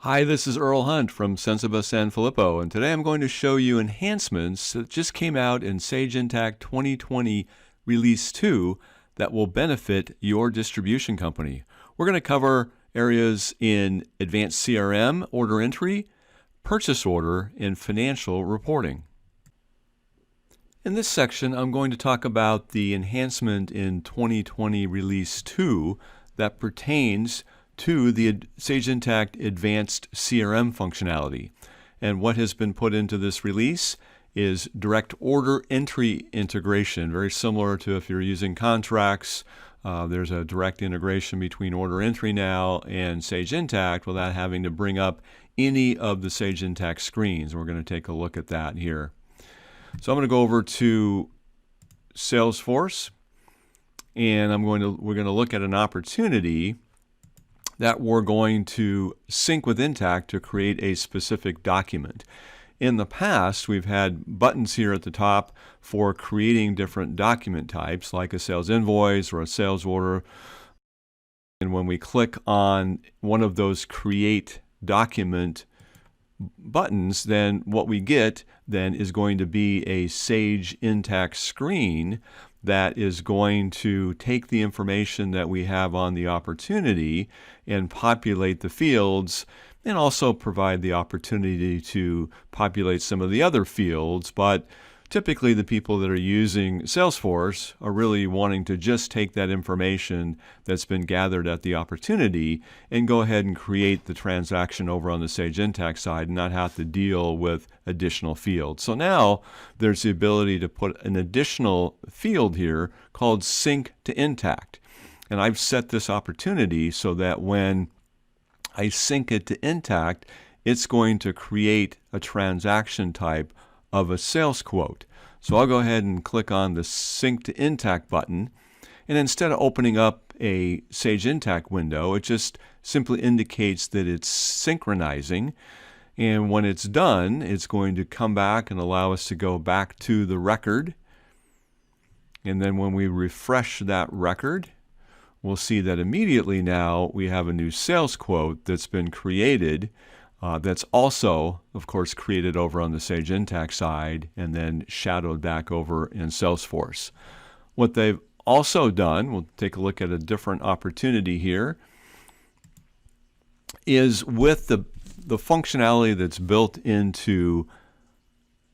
Hi, this is Earl Hunt from Sensiba San Filippo, and today I'm going to show you enhancements that just came out in Sage Intacct 2020 Release 2 that will benefit your distribution company. We're going to cover areas in advanced CRM, order entry, purchase order, and financial reporting. In this section, I'm going to talk about the enhancement in 2020 Release 2 that pertains to the Sage Intacct Advanced CRM functionality. And what has been put into this release is direct order entry integration, very similar to if you're using contracts. There's a direct integration between order entry now and Sage Intacct without having to bring up any of the Sage Intacct screens. We're going to take a look at that here. So I'm going to go over to Salesforce, and we're going to look at an opportunity that we're going to sync with Intacct to create a specific document. In the past, we've had buttons here at the top for creating different document types, like a sales invoice or a sales order. And when we click on one of those create document buttons, then what we get then is going to be a Sage Intacct screen that is going to take the information that we have on the opportunity and populate the fields, and also provide the opportunity to populate some of the other fields. But typically the people that are using Salesforce are really wanting to just take that information that's been gathered at the opportunity and go ahead and create the transaction over on the Sage Intacct side and not have to deal with additional fields. So now there's the ability to put an additional field here called Sync to Intacct. And I've set this opportunity so that when I sync it to Intacct, it's going to create a transaction type of a sales quote. So I'll go ahead and click on the Sync to Intacct button, and instead of opening up a Sage Intacct window, it just simply indicates that it's synchronizing. And when it's done, it's going to come back and allow us to go back to the record. And then when we refresh that record, we'll see that immediately now we have a new sales quote that's been created. That's also, of course, created over on the Sage Intacct side and then shadowed back over in Salesforce. What they've also done, we'll take a look at a different opportunity here, is with the functionality that's built into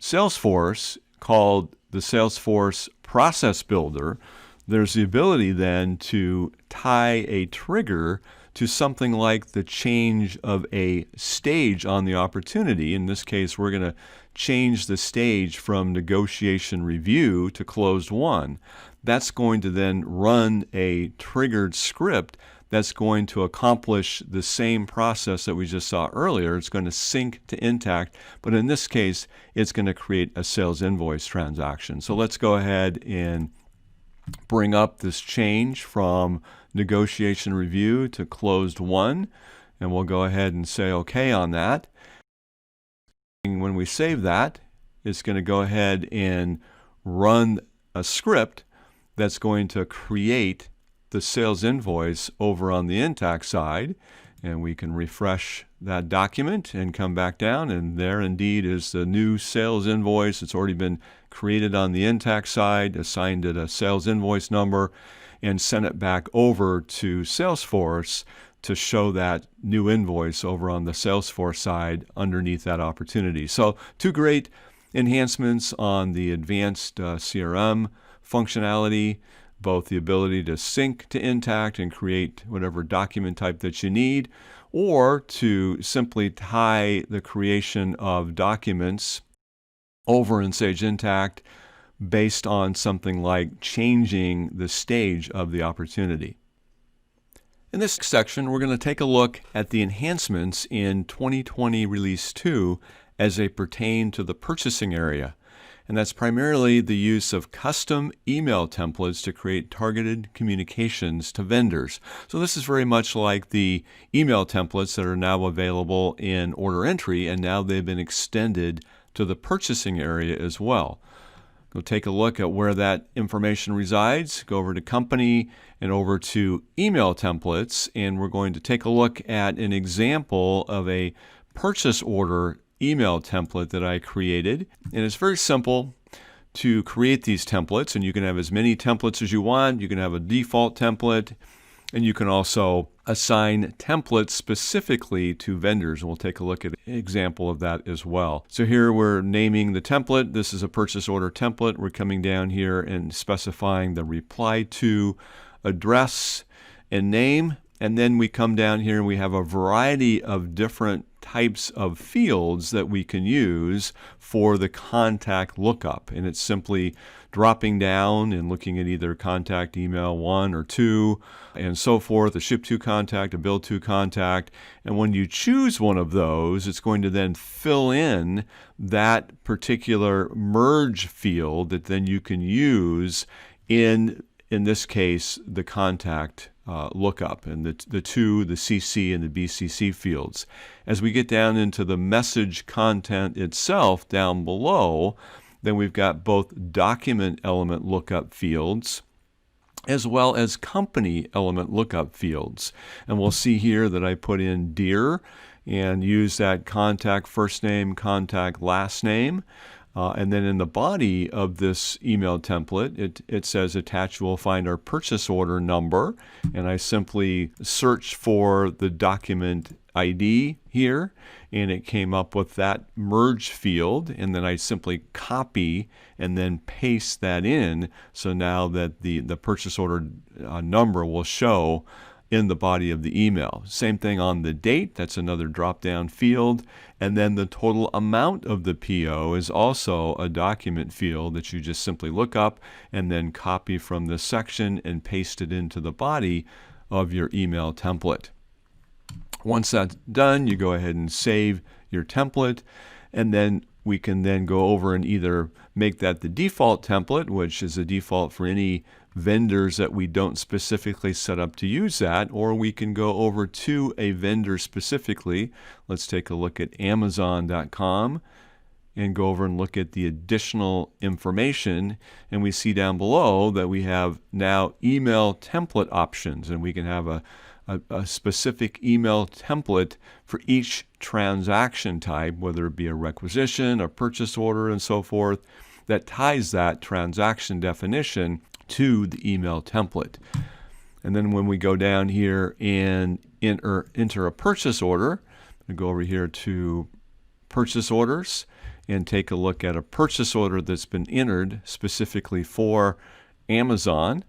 Salesforce called the Salesforce Process Builder, there's the ability then to tie a trigger to something like the change of a stage on the opportunity. In this case, we're going to change the stage from negotiation review to closed won. That's going to then run a triggered script that's going to accomplish the same process that we just saw earlier. It's going to sync to Intacct, but in this case, it's going to create a sales invoice transaction. So let's go ahead and bring up this change from negotiation review to closed won, and we'll go ahead and say OK on that. And when we save that, it's going to go ahead and run a script that's going to create the sales invoice over on the Intacct side, and we can refresh that document and come back down, and there indeed is the new sales invoice. It's already been created on the Intacct side, assigned it a sales invoice number, and sent it back over to Salesforce to show that new invoice over on the Salesforce side underneath that opportunity. So two great enhancements on the advanced CRM functionality, both the ability to sync to Intacct and create whatever document type that you need, or to simply tie the creation of documents over in Sage Intacct based on something like changing the stage of the opportunity. In this section, we're going to take a look at the enhancements in 2020 Release 2 as they pertain to the purchasing area. And that's primarily the use of custom email templates to create targeted communications to vendors. So this is very much like the email templates that are now available in order entry, and now they've been extended to the purchasing area as well. Go take a look at where that information resides. Go over to Company and over to Email Templates, and we're going to take a look at an example of a purchase order email template that I created. And it's very simple to create these templates, and you can have as many templates as you want. You can have a default template, and you can also assign templates specifically to vendors. And we'll take a look at an example of that as well. So here we're naming the template. This is a purchase order template. We're coming down here and specifying the reply to, address, and name. And then we come down here and we have a variety of different types of fields that we can use for the contact lookup. And it's simply dropping down and looking at either contact email 1 or 2 and so forth, a ship to contact, a bill to contact. And when you choose one of those, it's going to then fill in that particular merge field that then you can use in this case, the contact lookup, and the CC and the BCC fields. As we get down into the message content itself down below, then we've got both document element lookup fields as well as company element lookup fields. And we'll see here that I put in Dear and use that contact first name, contact last name. And then in the body of this email template, it says attached we'll find our purchase order number. And I simply search for the document ID here, and it came up with that merge field. And then I simply copy and then paste that in. So now that the purchase order number will show in the body of the email. Same thing on the date, that's another drop-down field. And then the total amount of the PO is also a document field that you just simply look up and then copy from this section and paste it into the body of your email template. Once that's done, you go ahead and save your template, and then we can then go over and either make that the default template, which is a default for any vendors that we don't specifically set up to use that, or we can go over to a vendor specifically. Let's take a look at Amazon.com and go over and look at the additional information, and we see down below that we have now email template options, and we can have a specific email template for each transaction type, whether it be a requisition, a purchase order, and so forth, that ties that transaction definition to the email template. And then when we go down here and enter a purchase order, we go over here to purchase orders and take a look at a purchase order that's been entered specifically for Amazon.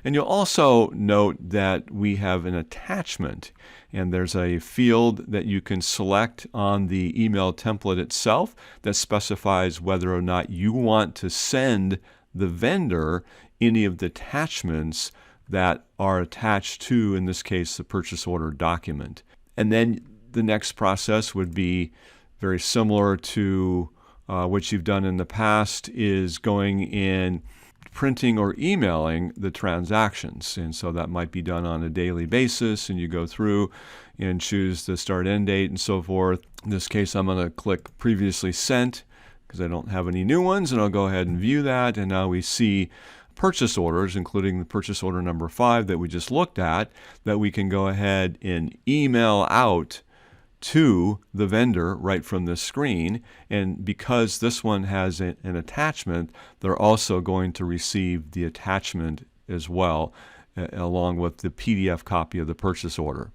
And you'll also note that we have an attachment, and there's a field that you can select on the email template itself that specifies whether or not you want to send the vendor any of the attachments that are attached to, in this case, the purchase order document. And then the next process would be very similar to what you've done in the past, is going in printing or emailing the transactions. And so that might be done on a daily basis, and you go through and choose the start end date and so forth. In this case, I'm going to click previously sent because I don't have any new ones, and I'll go ahead and view that. And now we see purchase orders, including the purchase order number 5 that we just looked at, that we can go ahead and email out to the vendor right from this screen. And because this one has an attachment, they're also going to receive the attachment as well, along with the PDF copy of the purchase order.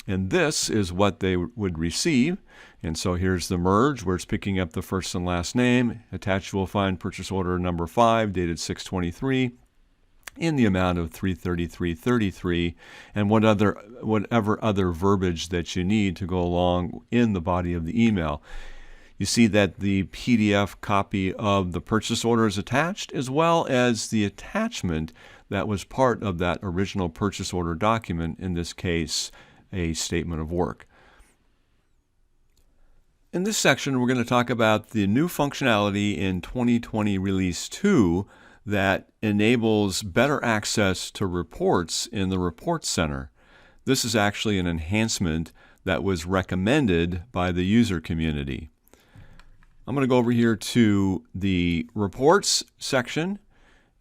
And this is what they would receive. And so here's the merge where it's picking up the first and last name. Attached, you will find purchase order number 5 dated 6/23 in the amount of $333.33, and whatever other verbiage that you need to go along in the body of the email. You see that the PDF copy of the purchase order is attached, as well as the attachment that was part of that original purchase order document, in this case, a statement of work. In this section, we're going to talk about the new functionality in 2020 Release 2 that enables better access to reports in the Report Center. This is actually an enhancement that was recommended by the user community. I'm going to go over here to the reports section,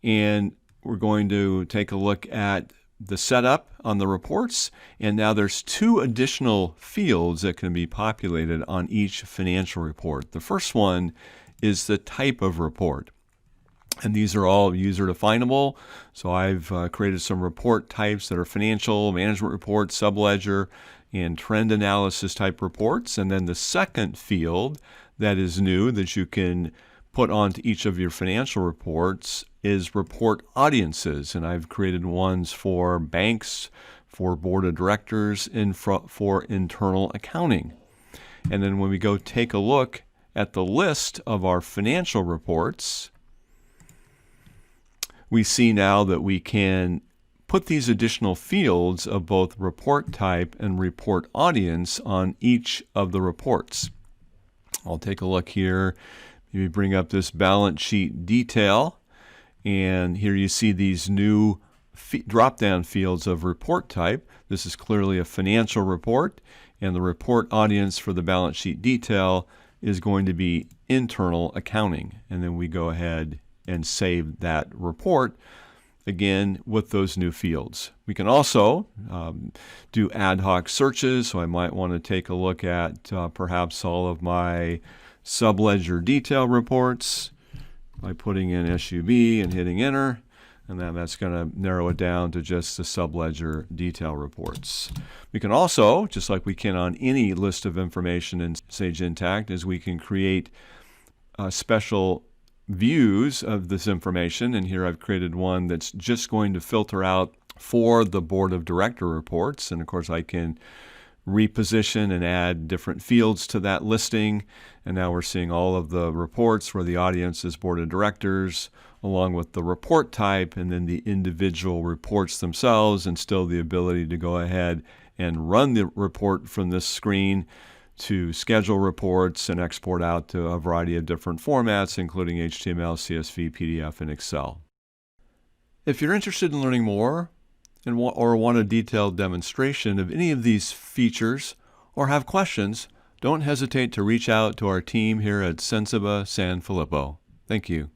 and we're going to take a look at the setup on the reports. And now there's 2 additional fields that can be populated on each financial report. The first one is the type of report. And these are all user definable. So I've created some report types that are financial, management report, subledger, and trend analysis type reports. And then the second field that is new that you can put onto each of your financial reports is report audiences. And I've created ones for banks, for board of directors, and for internal accounting. And then when we go take a look at the list of our financial reports, we see now that we can put these additional fields of both report type and report audience on each of the reports. I'll take a look here. Maybe bring up this balance sheet detail. And here you see these new drop-down fields of report type. This is clearly a financial report. And the report audience for the balance sheet detail is going to be internal accounting. And then we go ahead and save that report again with those new fields. We can also do ad hoc searches. So I might want to take a look at perhaps all of my subledger detail reports by putting in SUB and hitting enter. And then that's going to narrow it down to just the subledger detail reports. We can also, just like we can on any list of information in Sage Intacct, is we can create special views of this information. And here I've created one that's just going to filter out for the board of director reports. And of course I can reposition and add different fields to that listing. And now we're seeing all of the reports where the audience is board of directors, along with the report type and then the individual reports themselves, and still the ability to go ahead and run the report from this screen to schedule reports and export out to a variety of different formats, including HTML, CSV, PDF, and Excel. If you're interested in learning more or want a detailed demonstration of any of these features or have questions, don't hesitate to reach out to our team here at Sensiba San Filippo. Thank you.